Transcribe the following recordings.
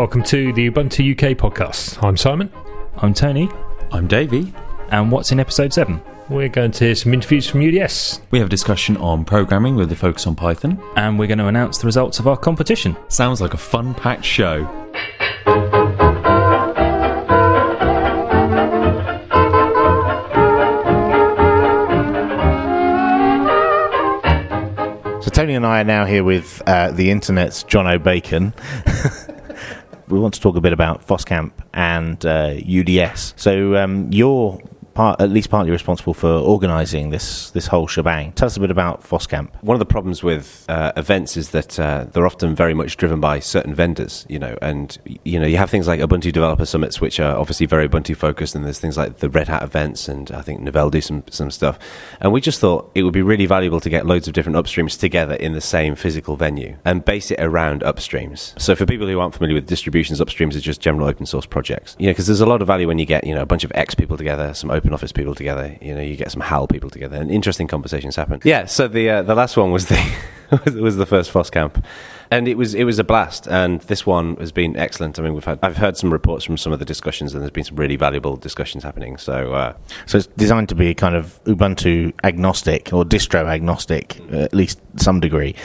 welcome to the Ubuntu UK podcast. I'm Simon. I'm Tony. I'm Davey. And what's in episode 7? We're going to hear some interviews from UDS. We have a discussion on programming with a focus on Python. And we're going to announce the results of our competition. Sounds like a fun-packed show. So Tony and I are now here with the internet's John O'Bacon. We want to talk a bit about FOSSCamp and UDS. So you're at least partly responsible for organising this whole shebang. Tell us a bit about FOSSCamp. One of the problems with events is that they're often very much driven by certain vendors, and you have things like Ubuntu Developer Summits, which are obviously very Ubuntu focused, and there's things like the Red Hat events, and I think Novell do some stuff. And we just thought it would be really valuable to get loads of different upstreams together in the same physical venue and base it around upstreams. So for people who aren't familiar with distributions, upstreams are just general open source projects. Because there's a lot of value when you get a bunch of X people together, some open office people together, you get some HAL people together, and interesting conversations happen. Yeah, so the last one was was the first FOSSCamp, and it was a blast. And this one has been excellent. I mean, I've heard some reports from some of the discussions, and there's been some really valuable discussions happening. So it's designed to be kind of Ubuntu agnostic or distro agnostic, at least some degree.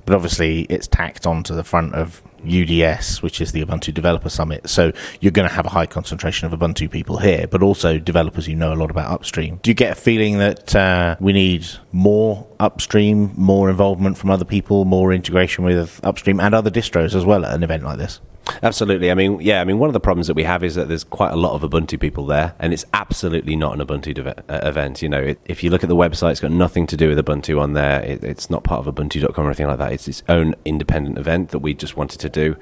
But obviously, it's tacked onto the front of UDS, which is the Ubuntu Developer Summit. So you're going to have a high concentration of Ubuntu people here, but also developers who know a lot about upstream. Do you get a feeling that we need more upstream, more involvement from other people, more integration with upstream and other distros as well at an event like this? Absolutely. I mean, one of the problems that we have is that there's quite a lot of Ubuntu people there, and it's absolutely not an Ubuntu event. If you look at the website, it's got nothing to do with Ubuntu on there. It's not part of Ubuntu.com or anything like that. It's its own independent event that we just wanted to do.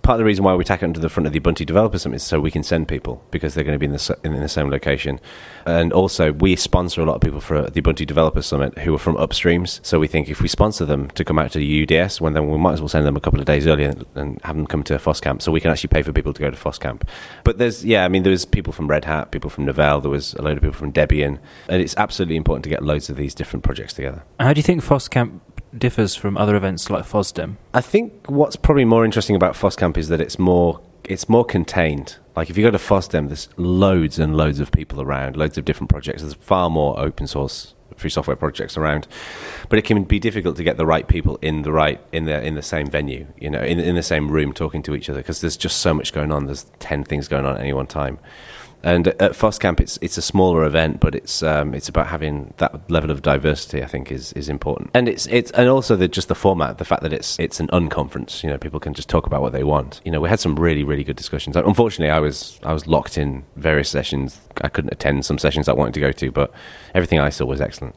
Part of the reason why we tack it onto the front of the Ubuntu Developer Summit is so we can send people, because they're going to be in the same location. And also, we sponsor a lot of people for the Ubuntu Developer Summit who are from upstreams. So we think if we sponsor them to come out to UDS, then we might as well send them a couple of days earlier and have them come to FOSSCamp, so we can actually pay for people to go to FOSSCamp. But there was people from Red Hat, people from Novell, there was a load of people from Debian, and it's absolutely important to get loads of these different projects together. How do you think FOSSCamp differs from other events like FOSDEM? I think what's probably more interesting about FOSSCamp is that it's more contained. Like if you go to FOSDEM, there's loads and loads of people around, loads of different projects. There's far more open source free software projects around, but it can be difficult to get the right people in the same venue, in the same room talking to each other, because there's just so much going on. There's 10 things going on at any one time. And at FOSSCamp, it's a smaller event, but it's about having that level of diversity. I think is important, and and also just the format, the fact that it's an unconference. People can just talk about what they want. We had some really, really good discussions. Unfortunately, I was locked in various sessions. I couldn't attend some sessions I wanted to go to, but everything I saw was excellent.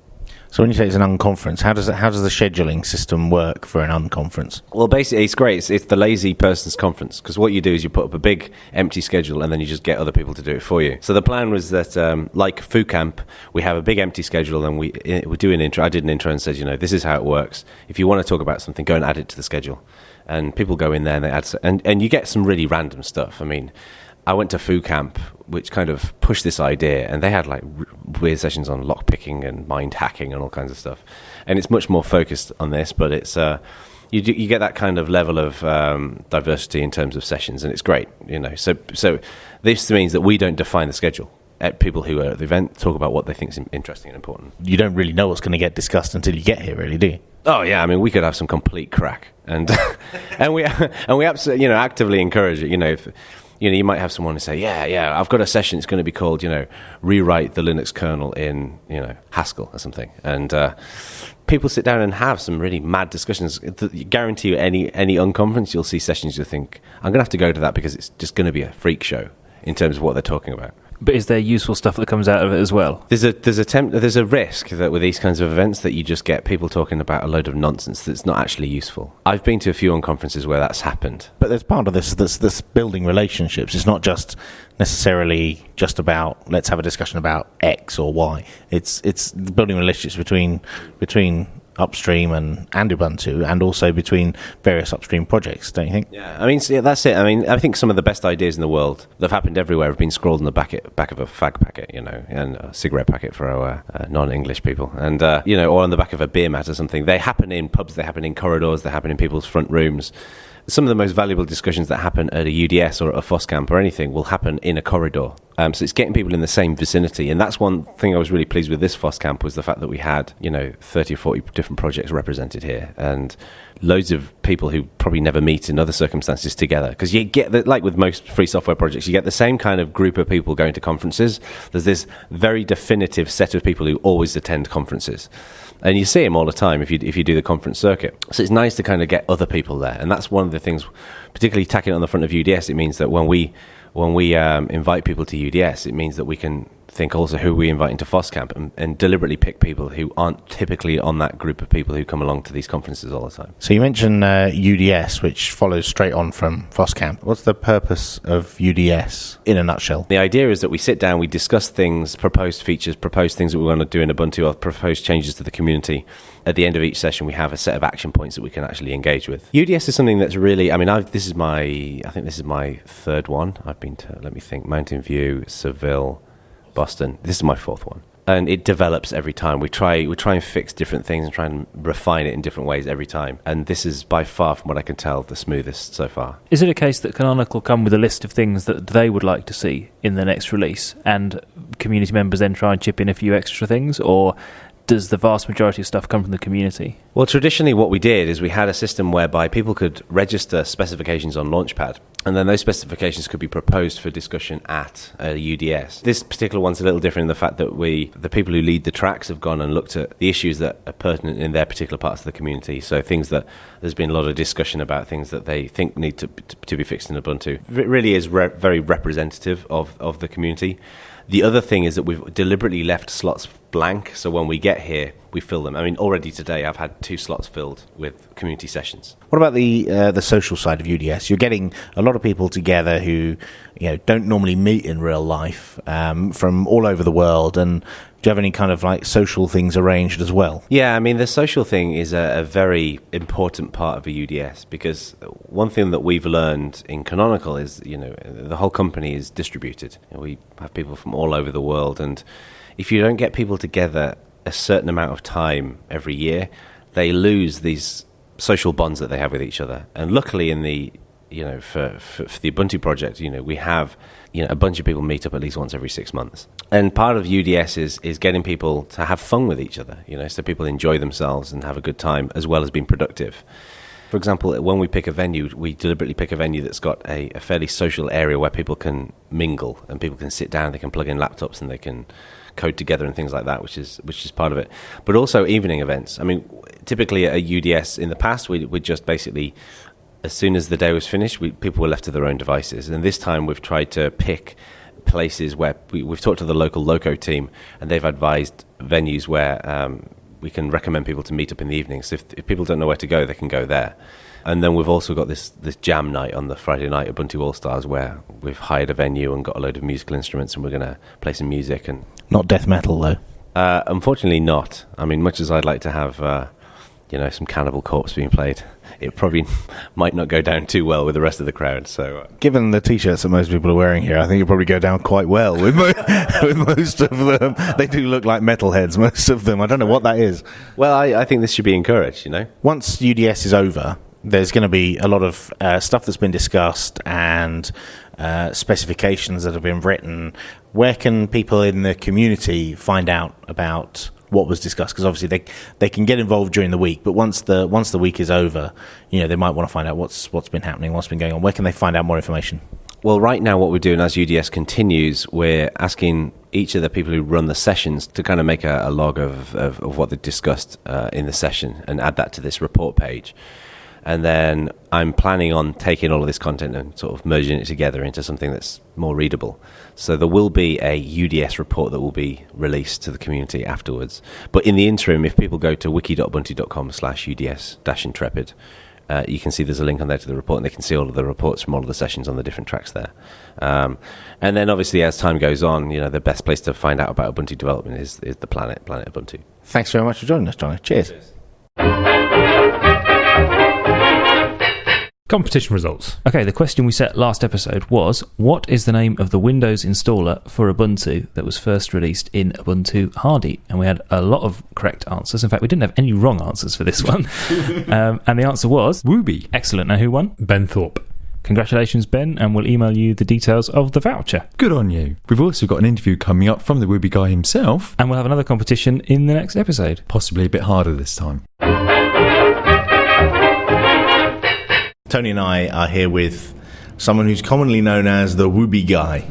So when you say it's an unconference, how does the scheduling system work for an unconference? Well, basically, it's great. It's the lazy person's conference, because what you do is you put up a big empty schedule and then you just get other people to do it for you. So the plan was that, like FooCamp, we have a big empty schedule and we do an intro. I did an intro and said, this is how it works. If you want to talk about something, go and add it to the schedule. And people go in there and they add, and you get some really random stuff. I mean, I went to FooCamp, which kind of pushed this idea, and they had like weird sessions on lockpicking and mind hacking and all kinds of stuff. And it's much more focused on this, but it's you get that kind of level of diversity in terms of sessions, and it's great. So this means that we don't define the schedule. People who are at the event talk about what they think is interesting and important. You don't really know what's going to get discussed until you get here, really, do you? Oh yeah, I mean, we could have some complete crack, and and we absolutely actively encourage it. If you might have someone who say, yeah, I've got a session. It's going to be called, rewrite the Linux kernel in, Haskell or something. And people sit down and have some really mad discussions. Guarantee you, any unconference, you'll see sessions you'll think, I'm going to have to go to that because it's just going to be a freak show in terms of what they're talking about. But is there useful stuff that comes out of it as well? There's a risk that with these kinds of events that you just get people talking about a load of nonsense that's not actually useful. I've been to a few conferences where that's happened. But there's part of this building relationships. It's not just necessarily just about let's have a discussion about X or Y. It's building relationships between upstream and Ubuntu, and also between various upstream projects, don't you think? Yeah, I mean, that's it. I mean, I think some of the best ideas in the world that have happened everywhere have been scrawled on the back of a fag packet, and a cigarette packet for our non-English people, and or on the back of a beer mat or something. They happen in pubs, they happen in corridors, they happen in people's front rooms. some of the most valuable discussions that happen at a UDS or at a FOSS camp or anything will happen in a corridor. So it's getting people in the same vicinity. And that's one thing I was really pleased with this FOSS camp, was the fact that we had, 30 or 40 different projects represented here, and loads of people who probably never meet in other circumstances together. Because you get, like with most free software projects, you get the same kind of group of people going to conferences. There's this very definitive set of people who always attend conferences. And you see them all the time if you do the conference circuit. So it's nice to kind of get other people there. And that's one of the things, particularly tacking it on the front of UDS, it means that when we invite people to UDS, it means that we can think also who we invite into FOSS camp, and deliberately pick people who aren't typically on that group of people who come along to these conferences all the time. So you mentioned UDS, which follows straight on from FOSS camp. What's the purpose of UDS in a nutshell? The idea is that we sit down, we discuss things, proposed features, proposed things that we want to do in Ubuntu, or proposed changes to the community. At the end of each session, we have a set of action points that we can actually engage with. UDS is something that's really, I think this is my third one. I've been to, let me think, Mountain View, Seville, Boston. This is my fourth one. And it develops every time. We try and fix different things and try and refine it in different ways every time. And this is by far, from what I can tell, the smoothest so far. Is it a case that Canonical come with a list of things that they would like to see in the next release, and community members then try and chip in a few extra things, or does the vast majority of stuff come from the community? Well, traditionally what we did is we had a system whereby people could register specifications on Launchpad, and then those specifications could be proposed for discussion at a UDS. This particular one's a little different in the fact that the people who lead the tracks have gone and looked at the issues that are pertinent in their particular parts of the community. So things that there's been a lot of discussion about, things that they think need to be fixed in Ubuntu. It really is very representative of the community. The other thing is that we've deliberately left slots blank, so when we get here, we fill them. I mean, already today I've had 2 slots filled with community sessions. What about the social side of UDS? You're getting a lot of people together who don't normally meet in real life, from all over the world, and do you have any kind of like social things arranged as well? Yeah, I mean, the social thing is a very important part of a UDS, because one thing that we've learned in Canonical is, the whole company is distributed. We have people from all over the world, and if you don't get people together a certain amount of time every year, they lose these social bonds that they have with each other. And luckily in the for the Ubuntu project, we have a bunch of people meet up at least once every 6 months. And part of UDS is getting people to have fun with each other, so people enjoy themselves and have a good time as well as being productive. For example, when we pick a venue, we deliberately pick a venue that's got a fairly social area where people can mingle and people can sit down, they can plug in laptops and they can code together and things like that, which is part of it. But also evening events. I mean, typically at a UDS in the past, we'd just basically, as soon as the day was finished, people were left to their own devices. And this time we've tried to pick places where we've talked to the local Loco team, and they've advised venues where we can recommend people to meet up in the evenings. So if people don't know where to go, they can go there. And then we've also got this jam night on the Friday night, Ubuntu All-Stars, where we've hired a venue and got a load of musical instruments, and we're going to play some music. And not death metal, though? Unfortunately not. I mean, much as I'd like to have some Cannibal Corpse being played, it probably might not go down too well with the rest of the crowd. So, given the T-shirts that most people are wearing here, I think it'll probably go down quite well with most of them. They do look like metalheads, most of them. I don't know what that is. Well, I think this should be encouraged, Once UDS is over, there's going to be a lot of stuff that's been discussed and specifications that have been written. Where can people in the community find out about what was discussed? Because obviously they can get involved during the week, but once the week is over, they might want to find out what's been happening, what's been going on. Where can they find out more information? Well, right now what we're doing as UDS continues, we're asking each of the people who run the sessions to kind of make a log of what they discussed in the session and add that to this report page. And then I'm planning on taking all of this content and sort of merging it together into something that's more readable. So there will be a UDS report that will be released to the community afterwards. But in the interim, if people go to wiki.ubuntu.com/UDS-intrepid, you can see there's a link on there to the report, and they can see all of the reports from all of the sessions on the different tracks there. And then obviously as time goes on, the best place to find out about Ubuntu development is the Planet Ubuntu. Thanks very much for joining us, Johnny. Cheers. Competition results. Okay, the question we set last episode was, what is the name of the Windows installer for Ubuntu that was first released in Ubuntu Hardy? And we had a lot of correct answers. In fact, we didn't have any wrong answers for this one. And the answer was Wooby. Excellent. And who won? Ben Thorpe. Congratulations, Ben, and we'll email you the details of the voucher. Good on you. We've also got an interview coming up from the Wooby guy himself. And we'll have another competition in the next episode. Possibly a bit harder this time. Tony and I are here with someone who's commonly known as the Wooby guy.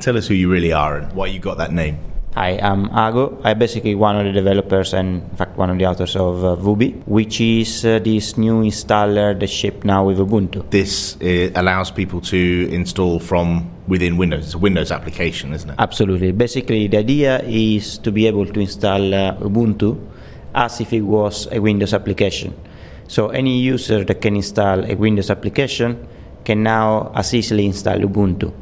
Tell us who you really are and why you got that name. Hi, I'm Ago. I'm basically one of the developers and, in fact, one of the authors of Wooby, which is this new installer that shipped now with Ubuntu. This allows people to install from within Windows. It's a Windows application, isn't it? Absolutely. Basically, the idea is to be able to install Ubuntu as if it was a Windows application. So any user that can install a Windows application can now as easily install Ubuntu.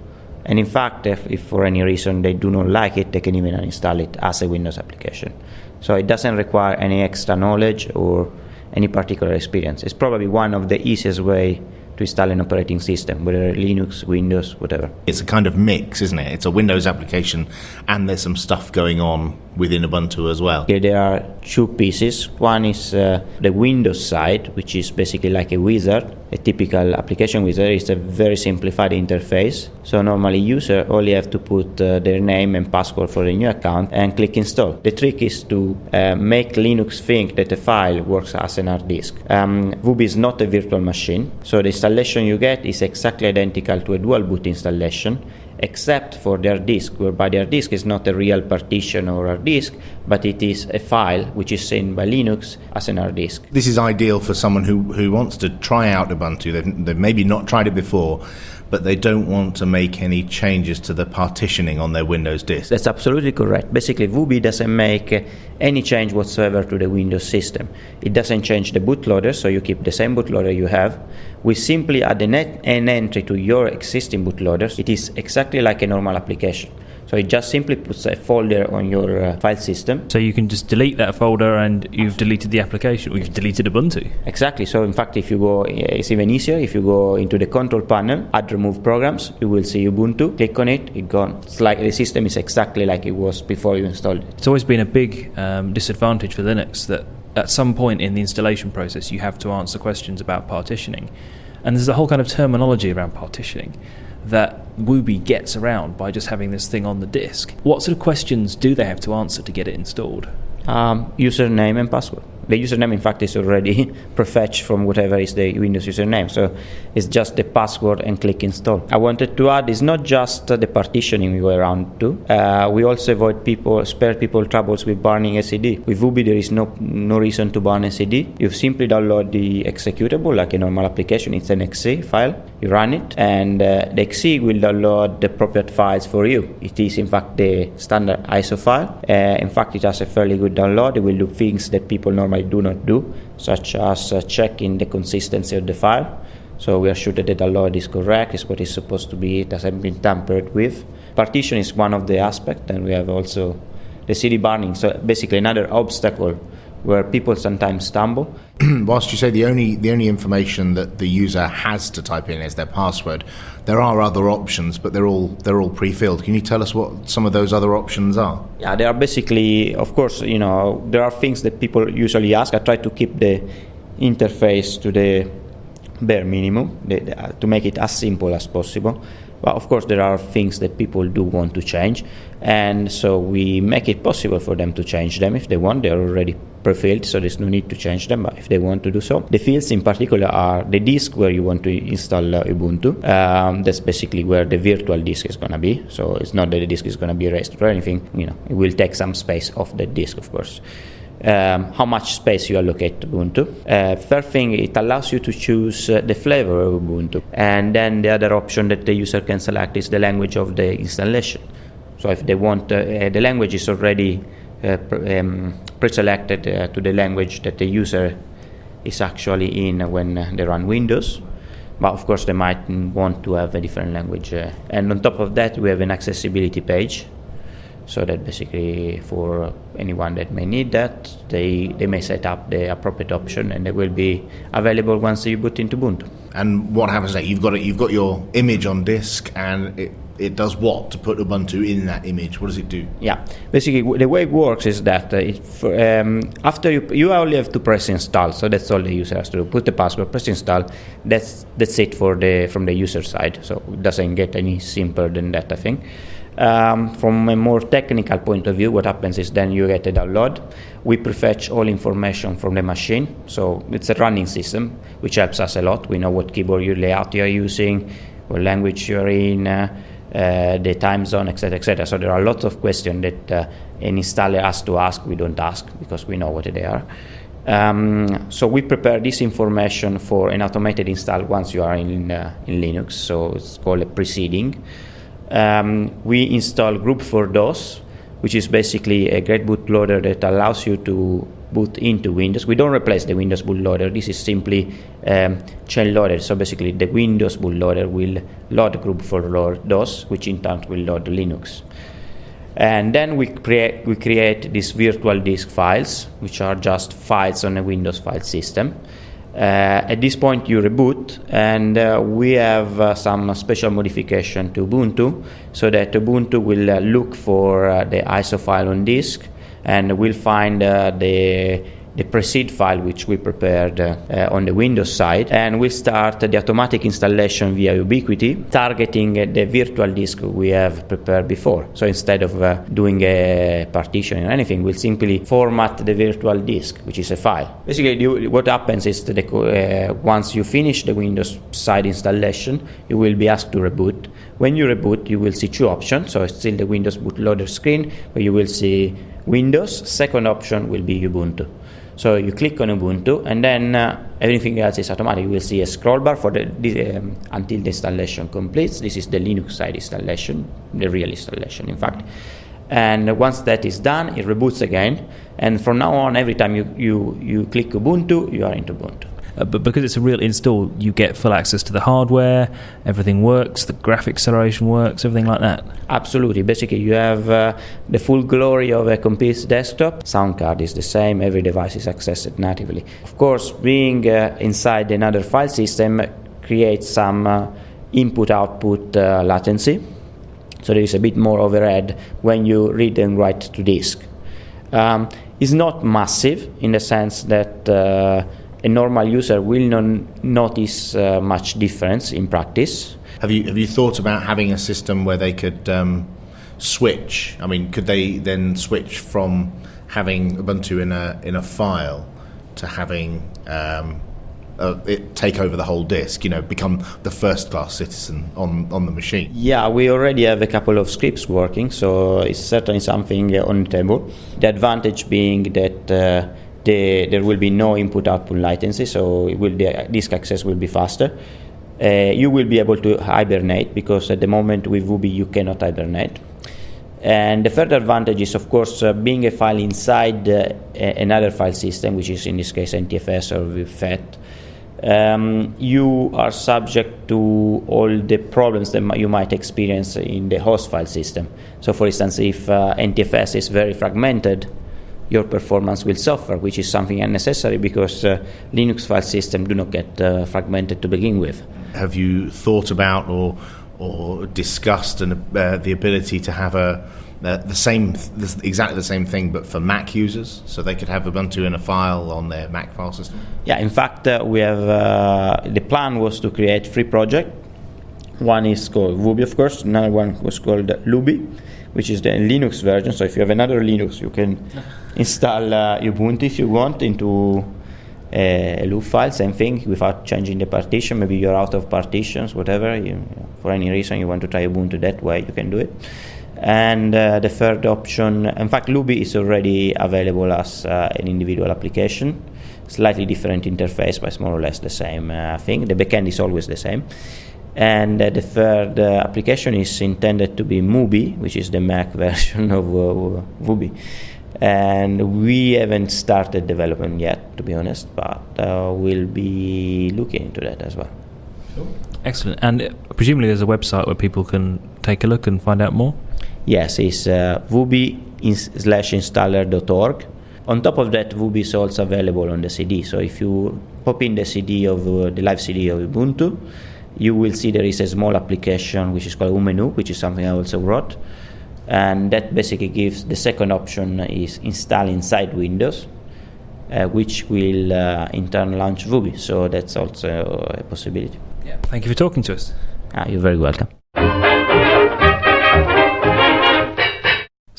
And in fact, if for any reason they do not like it, they can even install it as a Windows application. So it doesn't require any extra knowledge or any particular experience. It's probably one of the easiest way to install an operating system, whether Linux, Windows, whatever. It's a kind of mix, isn't it? It's a Windows application and there's some stuff going on within Ubuntu as well. Here there are two pieces. One is the Windows side, which is basically like a wizard. A typical application wizard is a very simplified interface. So normally user only have to put their name and password for the new account and click install. The trick is to make Linux think that the file works as an hard disk. Wooby is not a virtual machine, so the installation you get is exactly identical to a dual boot installation, except for their disk, whereby their disk is not a real partition or hard disk, but it is a file which is seen by Linux as an hard disk. This is ideal for someone who wants to try out Ubuntu. They've maybe not tried it before, but they don't want to make any changes to the partitioning on their Windows disk. That's absolutely correct. Basically, Wooby doesn't make any change whatsoever to the Windows system. It doesn't change the bootloader, so you keep the same bootloader you have. We simply add an entry to your existing bootloaders. It is exactly like a normal application. So it just simply puts a folder on your file system. So you can just delete that folder and you've deleted the application, or you've deleted Ubuntu. Exactly. So in fact, if you go, it's even easier. If you go into the control panel, add remove programs, you will see Ubuntu. Click on it, it gone. It's like the system is exactly like it was before you installed it. It's always been a big disadvantage for Linux that at some point in the installation process you have to answer questions about partitioning. And there's a whole kind of terminology around partitioning that Wooby gets around by just having this thing on the disk. What sort of questions do they have to answer to get it installed? Username and password. The username, in fact, is already prefetched from whatever is the Windows username. So it's just the password and click install. I wanted to add, it's not just the partitioning we go around to. We also avoid spare people troubles with burning SCD. With Wooby, there is no reason to burn SCD. You simply download the executable like a normal application. It's an exe file. You run it, and the exe will download the appropriate files for you. It is, in fact, the standard ISO file. In fact, it has a fairly good download. It will do things that people normally do not do, such as checking the consistency of the file. So we are sure that the download is correct, is what it's supposed to be, it hasn't been tampered with. Partition is one of the aspects, and we have also the CD burning. So basically another obstacle where people sometimes stumble. Whilst you say the only information that the user has to type in is their password, there are other options, but they're all pre-filled. Can you tell us what some of those other options are? Yeah, they are basically, of course, there are things that people usually ask. I try to keep the interface to the bare minimum, to make it as simple as possible. But of course, there are things that people do want to change, and so we make it possible for them to change them if they want. They're already pre-filled, so there's no need to change them, but if they want to do so. The fields in particular are the disk where you want to install Ubuntu. That's basically where the virtual disk is going to be. So it's not that the disk is going to be erased or anything. It will take some space off the disk, of course. How much space you allocate to Ubuntu. Third thing, it allows you to choose the flavor of Ubuntu. And then the other option that the user can select is the language of the installation. So if they want, the language is already pre-selected to the language that the user is actually in when they run Windows. But of course they might want to have a different language. And on top of that, we have an accessibility page so that basically for anyone that may need that, they may set up the appropriate option, and they will be available once you boot into Ubuntu. And what happens next? You've got your image on disk, and it does what to put Ubuntu in that image? What does it do? Yeah, basically the way it works is that after you only have to press install, so that's all the user has to do. Put the password, press install. That's it from the user side. So it doesn't get any simpler than that, I think. From a more technical point of view, what happens is then you get a download. We prefetch all information from the machine, so it's a running system, which helps us a lot. We know what keyboard layout you're using, what language you're in, the time zone, etc., etc. So there are lots of questions that an installer has to ask. We don't ask because we know what they are. So we prepare this information for an automated install once you are in Linux. So it's called a preceding. We install Group for DOS, which is basically a great bootloader that allows you to boot into Windows. We don't replace the Windows bootloader. This is simply shell loaded. So basically the Windows bootloader will load Group for DOS, which in turn will load Linux. And then we create these virtual disk files, which are just files on a Windows file system. At this point you reboot, and we have some special modification to Ubuntu, so that Ubuntu will look for the ISO file on disk, and will find the precede file which we prepared on the Windows side, and we'll start the automatic installation via Ubiquiti, targeting the virtual disk we have prepared before. So instead of doing a partition or anything, we'll simply format the virtual disk, which is a file. Basically, what happens is that once you finish the Windows side installation, you will be asked to reboot. When you reboot, you will see two options. So it's still the Windows bootloader screen, where you will see Windows. Second option will be Ubuntu. So you click on Ubuntu, and then everything else is automatic. You will see a scroll bar for until the installation completes. This is the Linux side installation, the real installation, in fact. And once that is done, it reboots again. And from now on, every time you click Ubuntu, you are into Ubuntu. But because it's a real install, you get full access to the hardware, everything works, the graphic acceleration works, everything like that. Absolutely. Basically, you have the full glory of a complete desktop. Sound card is the same. Every device is accessed natively. Of course, being inside another file system creates some input-output latency. So there is a bit more overhead when you read and write to disk. It's not massive in the sense that a normal user will not notice much difference in practice. Have you thought about having a system where they could switch? I mean, could they then switch from having Ubuntu in a file to having it take over the whole disk? You know, become the first-class citizen on the machine. Yeah, we already have a couple of scripts working, so it's certainly something on the table. The advantage being that there will be no input-output latency, so disk access will be faster. You will be able to hibernate, because at the moment with Vubi you cannot hibernate. And the further advantage is, of course, being a file inside another file system, which is in this case NTFS or VFAT. You are subject to all the problems that you might experience in the host file system. So, for instance, if NTFS is very fragmented, your performance will suffer, which is something unnecessary, because Linux file systems do not get fragmented to begin with. Have you thought about or discussed the ability to have exactly the same thing, but for Mac users, so they could have Ubuntu in a file on their Mac file system? Yeah, in fact, we have the plan was to create 3 projects. One is called Vubi, of course. Another one was called Lubi, which is the Linux version. So if you have another Linux, you can install Ubuntu if you want into a loop file, same thing, without changing the partition. Maybe you're out of partitions, whatever. For any reason you want to try Ubuntu that way, you can do it. And the third option, in fact, Lubi is already available as an individual application. Slightly different interface, but it's more or less the same thing. The backend is always the same. And the third application is intended to be Mubi, which is the Mac version of Vubi. And we haven't started development yet, to be honest, but we'll be looking into that as well. Excellent. And presumably there's a website where people can take a look and find out more? Yes, it's vubi/installer.org. On top of that, Vubi is also available on the CD. So if you pop in the CD of the live CD of Ubuntu, you will see there is a small application which is called Umenu, which is something I also wrote. And that basically gives the second option is install inside Windows, which will in turn launch Vubi. So that's also a possibility. Yeah. Thank you for talking to us. You're very welcome.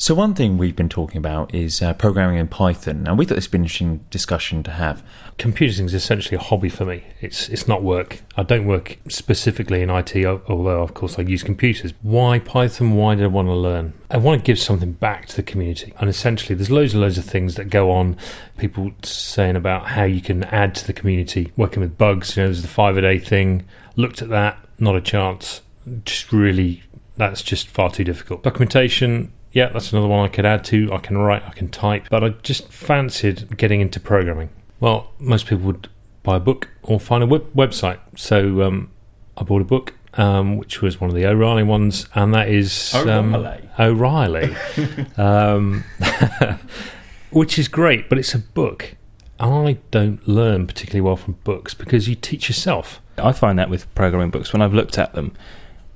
So one thing we've been talking about is programming in Python, and we thought this would be an interesting discussion to have. Computing is essentially a hobby for me. It's not work. I don't work specifically in IT, although of course I use computers. Why Python? Why did I want to learn? I want to give something back to the community. And essentially there's loads and loads of things that go on. People saying about how you can add to the community, working with bugs. There's the 5-a-day thing. Looked at that, not a chance. That's just far too difficult. Documentation, yeah, that's another one I could add to. I can write, I can type, but I just fancied getting into programming. Well, most people would buy a book or find a website. So I bought a book, which was one of the O'Reilly ones, and that is O'Reilly, which is great, but it's a book. I don't learn particularly well from books because you teach yourself. I find that with programming books, when I've looked at them,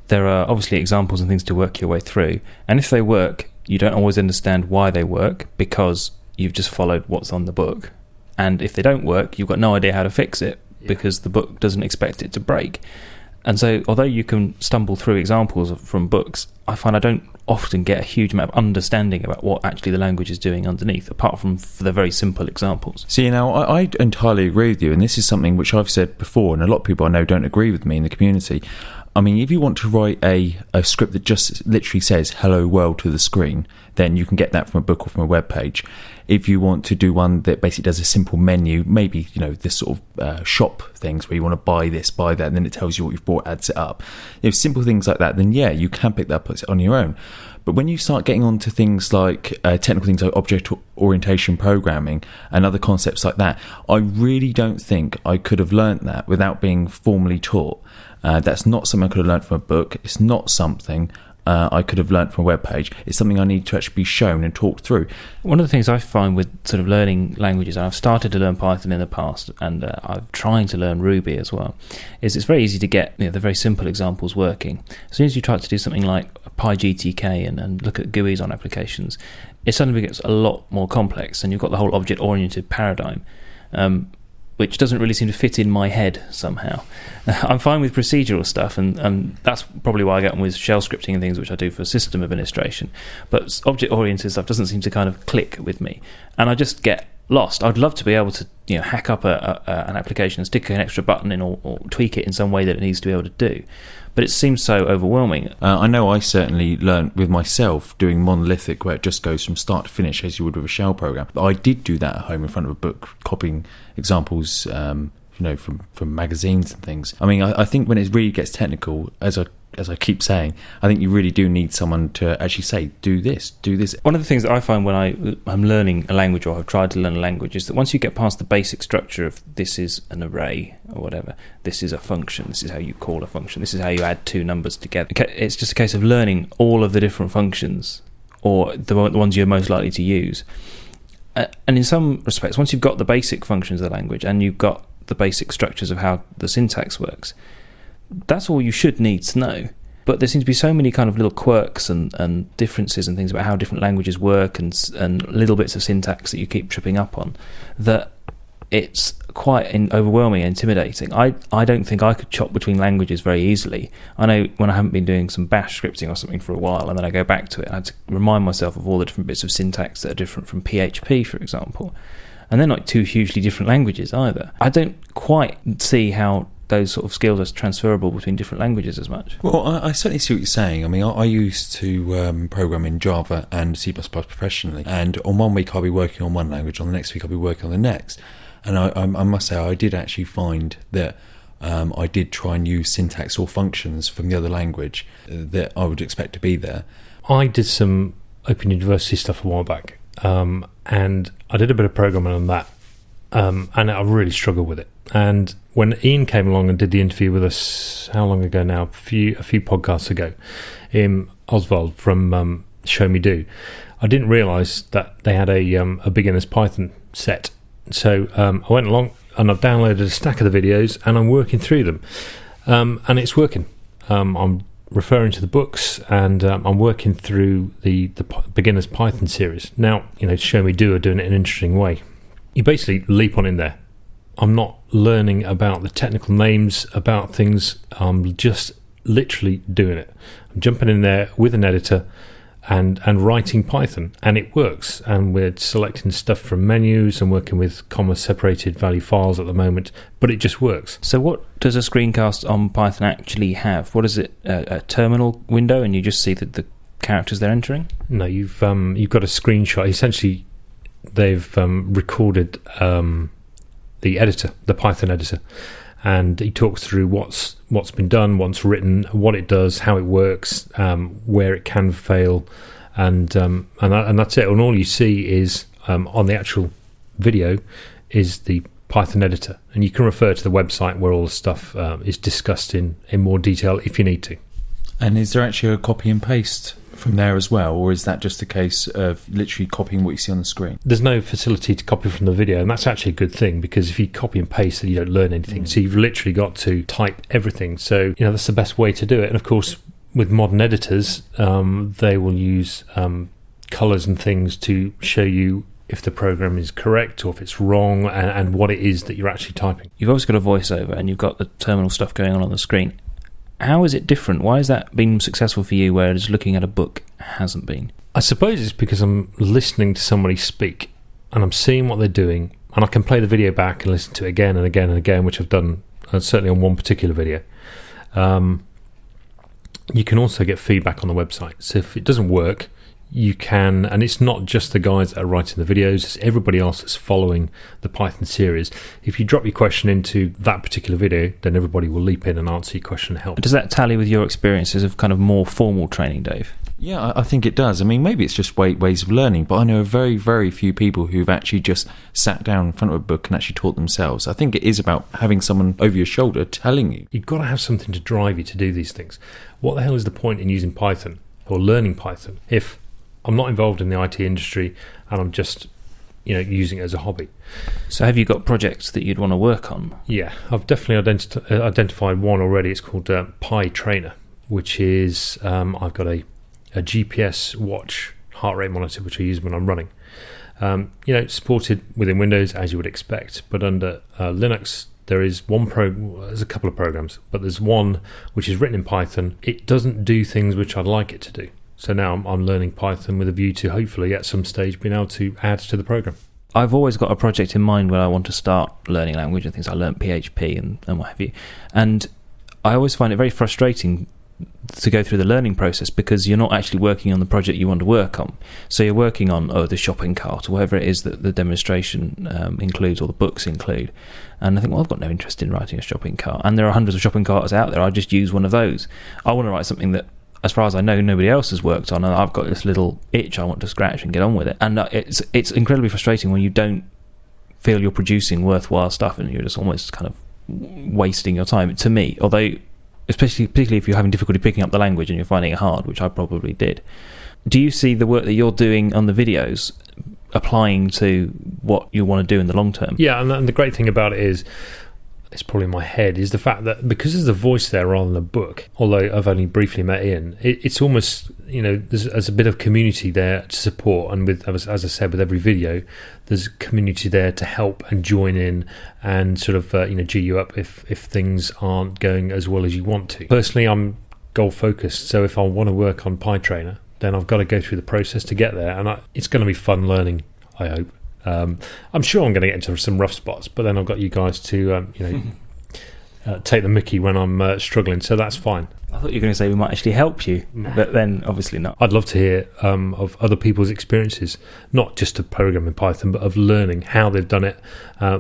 there are obviously examples and things to work your way through. And if they work, you don't always understand why they work because you've just followed what's on the book. And if they don't work, you've got no idea how to fix it because the book doesn't expect it to break. And so although you can stumble through examples from books, I find I don't often get a huge amount of understanding about what actually the language is doing underneath, apart from for the very simple examples. See, now, I entirely agree with you, and this is something which I've said before, and a lot of people I know don't agree with me in the community. I mean, if you want to write a script that just literally says hello world to the screen, then you can get that from a book or from a web page. If you want to do one that basically does a simple menu, maybe, this sort of shop things where you want to buy this, buy that, and then it tells you what you've bought, adds it up. If simple things like that, then yeah, you can pick that up on your own. But when you start getting onto things like technical things like object orientation programming and other concepts like that, I really don't think I could have learnt that without being formally taught. That's not something I could have learnt from a book. It's not something I could have learnt from a web page. It's something I need to actually be shown and talked through. One of the things I find with sort of learning languages, and I've started to learn Python in the past, and I'm trying to learn Ruby as well, is it's very easy to get the very simple examples working. As soon as you try to do something like PyGTK and look at GUIs on applications, it suddenly gets a lot more complex, and you've got the whole object-oriented paradigm, which doesn't really seem to fit in my head somehow. I'm fine with procedural stuff, and that's probably why I get on with shell scripting and things, which I do for system administration. But object-oriented stuff doesn't seem to kind of click with me, and I just get lost. I'd love to be able to hack up an application and stick an extra button in or tweak it in some way that it needs to be able to do. But it seems so overwhelming. I know I certainly learned with myself doing monolithic, where it just goes from start to finish as you would with a shell program. But I did do that at home in front of a book, copying examples from magazines and things. I mean, I think when it really gets technical, as I keep saying, I think you really do need someone to actually say, do this, do this. One of the things that I find when I'm learning a language, or I've tried to learn a language, is that once you get past the basic structure of this is an array or whatever, this is a function, this is how you call a function, this is how you add two numbers together. It's just a case of learning all of the different functions, or the ones you're most likely to use. And in some respects, once you've got the basic functions of the language and you've got the basic structures of how the syntax works, that's all you should need to know. But there seem to be so many kind of little quirks and differences and things about how different languages work and little bits of syntax that you keep tripping up on, that it's quite overwhelming and intimidating. I don't think I could chop between languages very easily. I know when I haven't been doing some bash scripting or something for a while, and then I go back to it, I had to remind myself of all the different bits of syntax that are different from PHP, for example. And they're not two hugely different languages either. I don't quite see how those sort of skills are transferable between different languages as much. Well, I certainly see what you're saying. I mean, I used to program in Java and C++ professionally, and on one week I'll be working on one language, on the next week I'll be working on the next. And I must say, I did actually find that I did try and use syntax or functions from the other language that I would expect to be there. I did some Open University stuff a while back, and I did a bit of programming on that, and I really struggled with it. And when Ian came along and did the interview with us, how long ago now? A few podcasts ago, Oswald from Show Me Do. I didn't realise that they had a beginner's Python set. So I went along and I've downloaded a stack of the videos and I'm working through them. And it's working. I'm referring to the books and I'm working through the beginner's Python series. Now, Show Me Do are doing it in an interesting way. You basically leap on in there. I'm not learning about the technical names, about things. I'm just literally doing it. I'm jumping in there with an editor and writing Python, and it works. And we're selecting stuff from menus and working with comma separated value files at the moment, but it just works. So what does a screencast on Python actually have? What is it, a terminal window, and you just see the characters they're entering? No, you've got a screenshot. Essentially, they've recorded the editor, the Python editor, and he talks through what's been done, what's written, what it does, how it works, where it can fail, and that's it. And all you see is on the actual video is the Python editor, and you can refer to the website where all the stuff is discussed in more detail if you need to. And is there actually a copy and paste from there as well, or is that just a case of literally copying what you see on the screen? There's no facility to copy from the video, and that's actually a good thing, because if you copy and paste, then you don't learn anything. So you've literally got to type everything. So that's the best way to do it. And of course, with modern editors, they will use colours and things to show you if the program is correct or if it's wrong, and what it is that you're actually typing. You've obviously got a voiceover and you've got the terminal stuff going on the screen. How is it different? Why has that been successful for you, whereas looking at a book hasn't been? I suppose it's because I'm listening to somebody speak and I'm seeing what they're doing, and I can play the video back and listen to it again and again and again, which I've done certainly on one particular video. You can also get feedback on the website. So if it doesn't work, you can, and it's not just the guys that are writing the videos, it's everybody else that's following the Python series. If you drop your question into that particular video, then everybody will leap in and answer your question and help. Does that tally with your experiences of kind of more formal training, Dave? Yeah, I think it does. I mean, maybe it's just ways of learning, but I know very, very few people who've actually just sat down in front of a book and actually taught themselves. I think it is about having someone over your shoulder telling you. You've got to have something to drive you to do these things. What the hell is the point in using Python or learning Python if I'm not involved in the IT industry and I'm just, using it as a hobby? So have you got projects that you'd want to work on? Yeah, I've definitely identified one already. It's called Pi Trainer, which is I've got a GPS watch heart rate monitor, which I use when I'm running. It's supported within Windows, as you would expect, but under Linux, there's a couple of programs, but there's one which is written in Python. It doesn't do things which I'd like it to do. So now I'm learning Python with a view to hopefully at some stage being able to add to the program. I've always got a project in mind where I want to start learning language and things. I learned PHP and what have you. And I always find it very frustrating to go through the learning process because you're not actually working on the project you want to work on. So you're working on the shopping cart or whatever it is that the demonstration includes or the books include. And I think, I've got no interest in writing a shopping cart. And there are hundreds of shopping carts out there. I just use one of those. I want to write something that, as far as I know, nobody else has worked on, and I've got this little itch I want to scratch and get on with it. And it's incredibly frustrating when you don't feel you're producing worthwhile stuff and you're just almost kind of wasting your time, to me. Although, particularly if you're having difficulty picking up the language and you're finding it hard, which I probably did. Do you see the work that you're doing on the videos applying to what you want to do in the long term? Yeah, and the great thing about it is, it's probably in my head, is the fact that because there's a voice there rather than a book, although I've only briefly met Ian, it's almost, there's a bit of community there to support, and with, as I said, with every video, there's community there to help and join in and sort of, G you up if things aren't going as well as you want to. Personally, I'm goal focused, so if I want to work on Pi Trainer, then I've got to go through the process to get there, and it's going to be fun learning, I hope. I'm sure I'm going to get into some rough spots, but then I've got you guys to, take the mickey when I'm struggling, so that's fine. I thought you were going to say we might actually help you, but then obviously not. I'd love to hear of other people's experiences, not just of programming Python, but of learning how they've done it,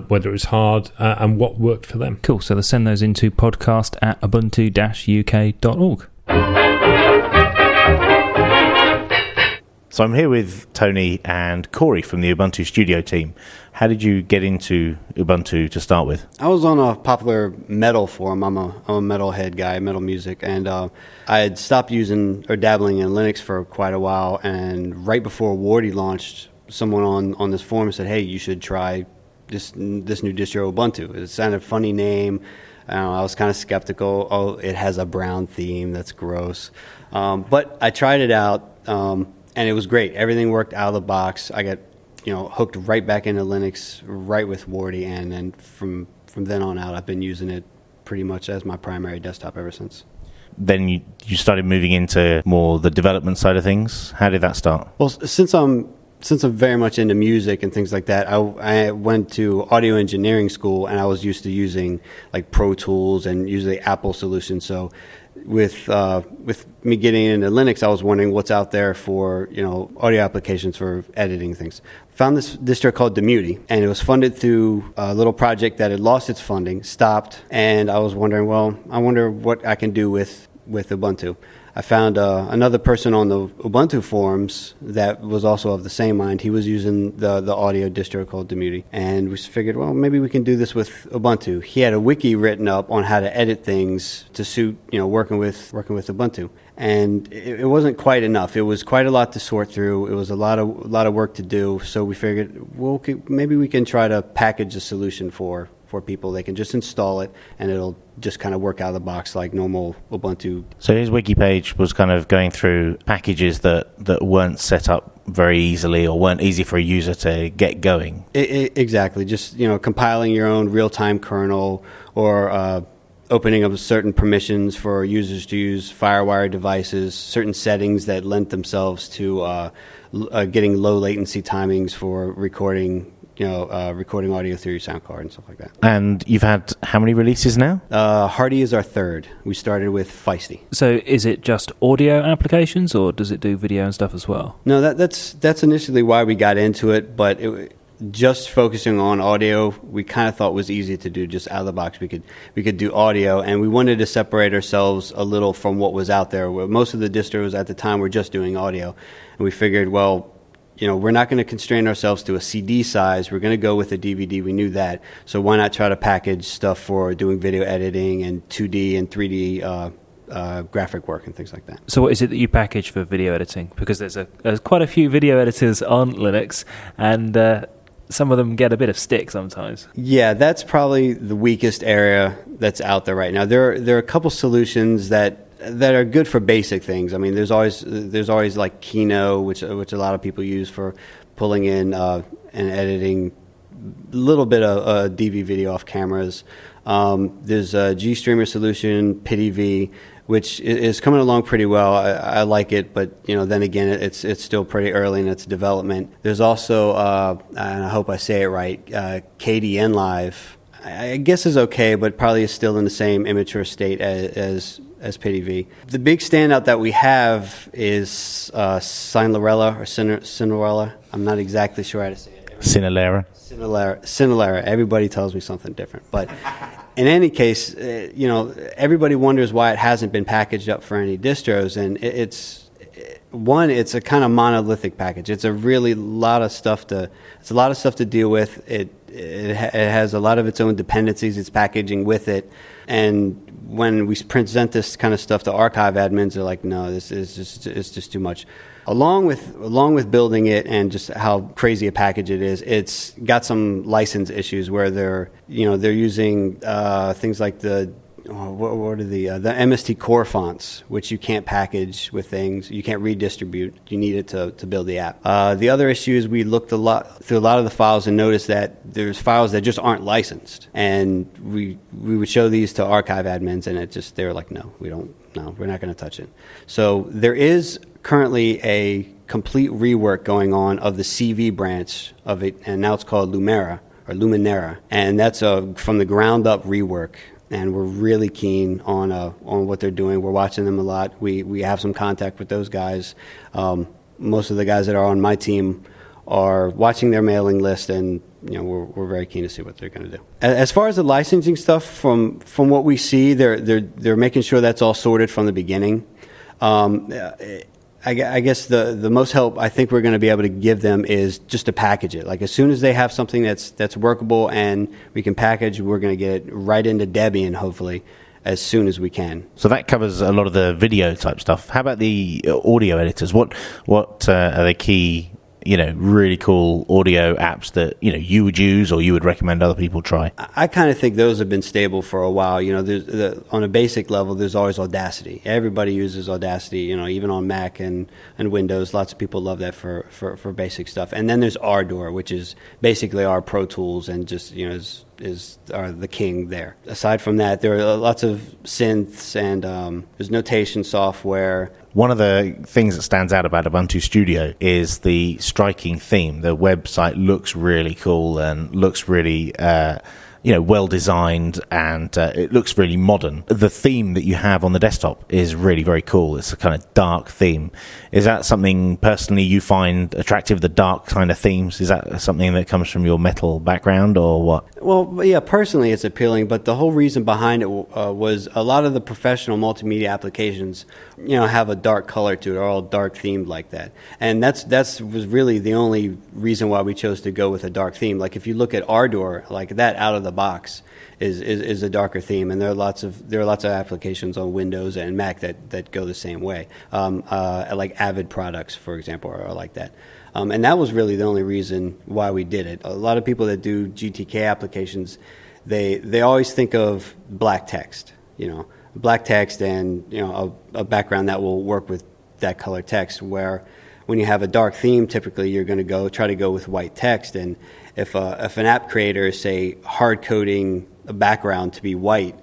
whether it was hard, and what worked for them. Cool, so send those into podcast@ubuntu-uk.org. So I'm here with Tony and Corey from the Ubuntu Studio team. How did you get into Ubuntu to start with? I was on a popular metal forum. I'm a metalhead guy, metal music, and I had stopped using or dabbling in Linux for quite a while. And right before Wardy launched, someone on this forum said, "Hey, you should try this new distro Ubuntu." It sounded a funny name. I was kind of skeptical. Oh, it has a brown theme. That's gross. But I tried it out. And it was great. Everything worked out of the box. I got, hooked right back into Linux right with Wardy, and then from then on out, I've been using it pretty much as my primary desktop ever since. Then you started moving into more the development side of things. How did that start? Well, since I'm very much into music and things like that, I went to audio engineering school, and I was used to using like Pro Tools and usually Apple solutions. So with me getting into Linux, I was wondering what's out there for audio applications for editing things. Found this distro called Demuti, and it was funded through a little project that had lost its funding, stopped, and I was wondering, I wonder what I can do with Ubuntu. I found another person on the Ubuntu forums that was also of the same mind. He was using the audio distro called Demuti, and we figured, maybe we can do this with Ubuntu. He had a wiki written up on how to edit things to suit working with Ubuntu, and it wasn't quite enough. It was quite a lot to sort through. It was a lot of work to do. So we figured, maybe we can try to package a solution for people. They can just install it, and it'll just kind of work out of the box like normal Ubuntu. So his wiki page was kind of going through packages that weren't set up very easily or weren't easy for a user to get going. Exactly. Just compiling your own real-time kernel, or opening up certain permissions for users to use FireWire devices, certain settings that lent themselves to getting low latency timings for recording audio through your sound card and stuff like that. And you've had how many releases now? Hardy is our third. We started with Feisty. So is it just audio applications, or does it do video and stuff as well? No, that's initially why we got into it, but just focusing on audio, we kind of thought was easy to do just out of the box. We could do audio, and we wanted to separate ourselves a little from what was out there. Most of the distros at the time were just doing audio, and we figured, we're not going to constrain ourselves to a CD size. We're going to go with a DVD. We knew that. So why not try to package stuff for doing video editing and 2D and 3D graphic work and things like that. So what is it that you package for video editing? Because there's quite a few video editors on Linux, and some of them get a bit of stick sometimes. Yeah, that's probably the weakest area that's out there right now. There are a couple solutions that are good for basic things. I mean, there's always like Kino, which a lot of people use for pulling in and editing a little bit of DV video off cameras. There's a GStreamer solution, PityV, which is coming along pretty well. I like it, but then again, it's still pretty early in its development. There's also, and I hope I say it right, KDN Live. I guess is okay, but probably is still in the same immature state as PityV. The big standout that we have is Cinderella or Cinderella. I'm not exactly sure how to say it. Cinderella. Everybody tells me something different. But in any case, everybody wonders why it hasn't been packaged up for any distros, and it's a kind of monolithic package. It's a really lot of stuff to deal with. It has a lot of its own dependencies. It's packaging with it, and when we present this kind of stuff to archive admins, they're like, "No, it's just too much." Along with building it and just how crazy a package it is, it's got some license issues where they're using things like the MST core fonts, which you can't package with things. You can't redistribute. You need it to build the app. The other issue is we looked through a lot of the files and noticed that there's files that just aren't licensed. And we would show these to archive admins, and they were like, no, we're not going to touch it. So there is currently a complete rework going on of the CV branch of it, and now it's called Luminera, and that's from the ground up rework. And we're really keen on what they're doing. We're watching them a lot. We have some contact with those guys. Most of the guys that are on my team are watching their mailing list, and we're very keen to see what they're going to do. As far as the licensing stuff, from what we see, they're making sure that's all sorted from the beginning. I guess the most help I think we're going to be able to give them is just to package it. Like as soon as they have something that's workable and we can package, we're going to get it right into Debian, hopefully, as soon as we can. So that covers a lot of the video type stuff. How about the audio editors? What are the key, really cool audio apps that, you would use or you would recommend other people try? I kind of think those have been stable for a while. On a basic level, there's always Audacity. Everybody uses Audacity, even on Mac and Windows. Lots of people love that for basic stuff. And then there's Ardor, which is basically our Pro Tools and just, are the king there. Aside from that, there are lots of synths and there's notation software. One of the things that stands out about Ubuntu Studio is the striking theme. The website looks really cool and looks really well designed, and it looks really modern. The theme that you have on the desktop is really very cool. It's a kind of dark theme. Is that something personally you find attractive, the dark kind of themes? Is that something that comes from your metal background or what? Well, yeah, personally it's appealing, but the whole reason behind it was a lot of the professional multimedia applications, have a dark color to it, are all dark themed like that. And that's was really the only reason why we chose to go with a dark theme. Like if you look at Ardor, like that out of the box is a darker theme, and there are lots of applications on Windows and Mac that go the same way. Like Avid products, for example, are like that. And that was really the only reason why we did it. A lot of people that do GTK applications, they always think of black text, black text and a background that will work with that color text. Where when you have a dark theme, typically you're going to try to go with white text. And if an app creator is, say, hard coding a background to be white,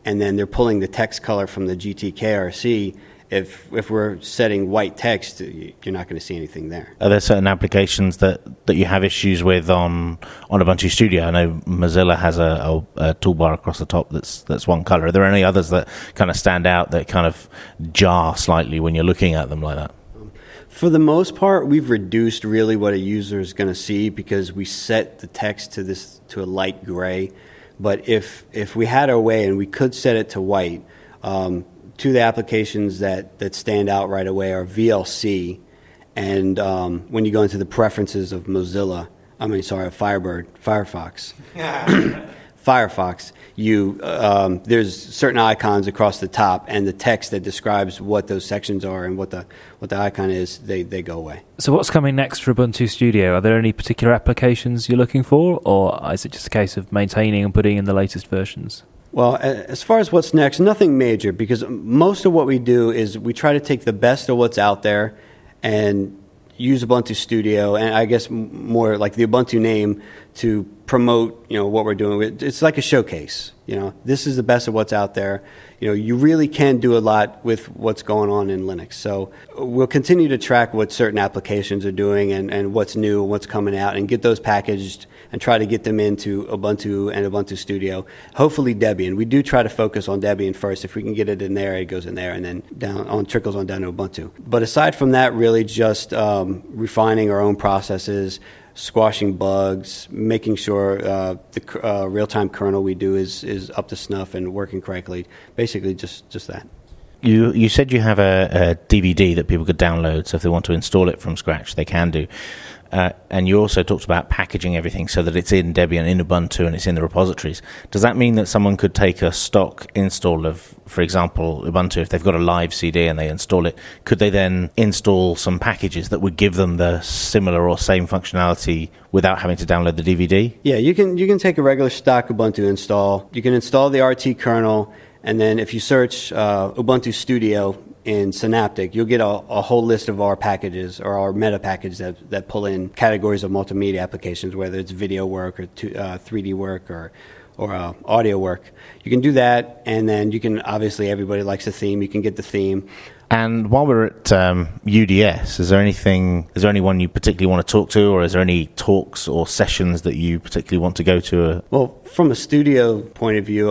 and then they're pulling the text color from the GTK-RC, if we're setting white text, you're not going to see anything there. Are there certain applications that you have issues with on Ubuntu Studio? I know Mozilla has a toolbar across the top that's one color. Are there any others that kind of stand out that kind of jar slightly when you're looking at them like that? For the most part, we've reduced really what a user is going to see because we set the text to a light gray. But if we had our way and we could set it to white, two of the applications that stand out right away are VLC, and when you go into the preferences of Firefox. Firefox, there's certain icons across the top, and the text that describes what those sections are and what the icon is, they go away. So what's coming next for Ubuntu Studio? Are there any particular applications you're looking for, or is it just a case of maintaining and putting in the latest versions? Well, as far as what's next, nothing major, because most of what we do is we try to take the best of what's out there and use Ubuntu Studio, and I guess more like the Ubuntu name, to promote what we're doing. It's like a showcase. This is the best of what's out there. You really can do a lot with what's going on in Linux. So we'll continue to track what certain applications are doing and what's new and what's coming out, and get those packaged and try to get them into Ubuntu and Ubuntu Studio. Hopefully Debian. We do try to focus on Debian first. If we can get it in there, it goes in there, and then trickles on down to Ubuntu. But aside from that, really just refining our own processes, squashing bugs, making sure the real-time kernel we do is up to snuff and working correctly. Basically, just that. You said you have a DVD that people could download, so if they want to install it from scratch, they can do. And you also talked about packaging everything so that it's in Debian, in Ubuntu, and it's in the repositories. Does that mean that someone could take a stock install of, for example, Ubuntu, if they've got a live CD and they install it, could they then install some packages that would give them the similar or same functionality without having to download the DVD? Yeah, you can take a regular stock Ubuntu install. You can install the RT kernel, and then if you search Ubuntu Studio in Synaptic, you'll get a whole list of our packages, or our meta package that pull in categories of multimedia applications, whether it's video work or 3D work or audio work. You can do that, and then you can, obviously everybody likes a theme, you can get the theme. And while we're at UDS, is there anyone you particularly want to talk to, or is there any talks or sessions that you particularly want to go to? Well, from a studio point of view,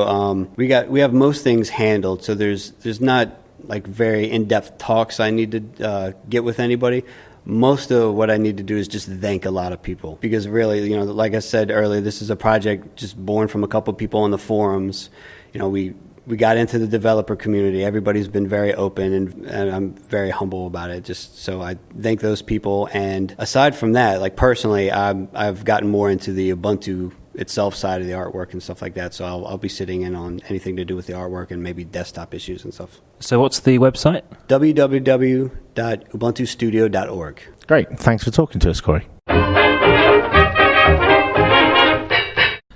we have most things handled, so there's not like very in-depth talks I need to get with anybody. Most of what I need to do is just thank a lot of people, because really, like I said earlier, this is a project just born from a couple people on the forums. We we got into the developer community. Everybody's been very open, and I'm very humble about it. Just so I thank those people. And aside from that, like personally, I've gotten more into the Ubuntu itself side of the artwork and stuff like that. So I'll be sitting in on anything to do with the artwork and maybe desktop issues and stuff. So what's the website? www.ubuntustudio.org. Great. Thanks for talking to us, Corey.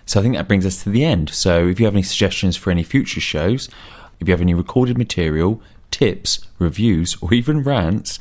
So I think that brings us to the end. So if you have any suggestions for any future shows, if you have any recorded material, tips, reviews, or even rants,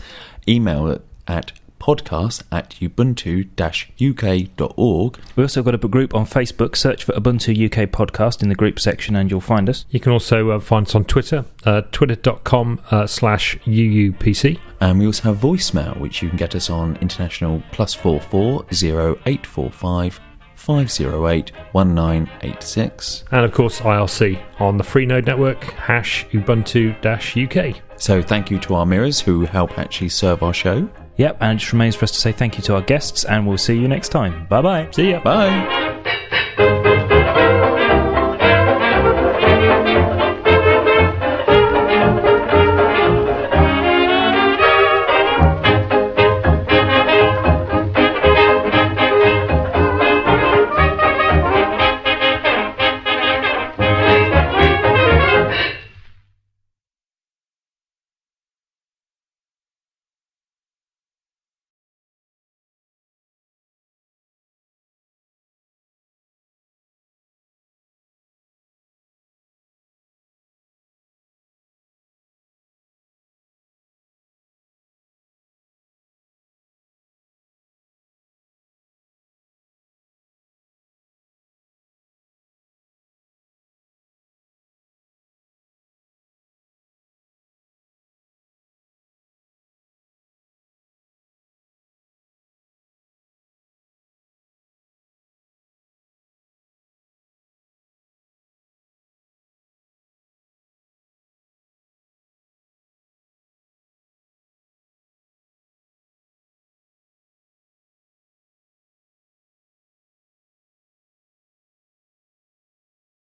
email it at podcast@ubuntu-uk.org. We also got a group on Facebook. Search for Ubuntu UK Podcast in the group section and you'll find us. You can also find us on Twitter, twitter.com/UUPC. And we also have voicemail, which you can get us on international +44 0845 508 1986. And of course, IRC on the Freenode network, #Ubuntu-UK. So thank you to our mirrors who help actually serve our show. Yep, and it just remains for us to say thank you to our guests, and we'll see you next time. Bye-bye. See ya. Bye.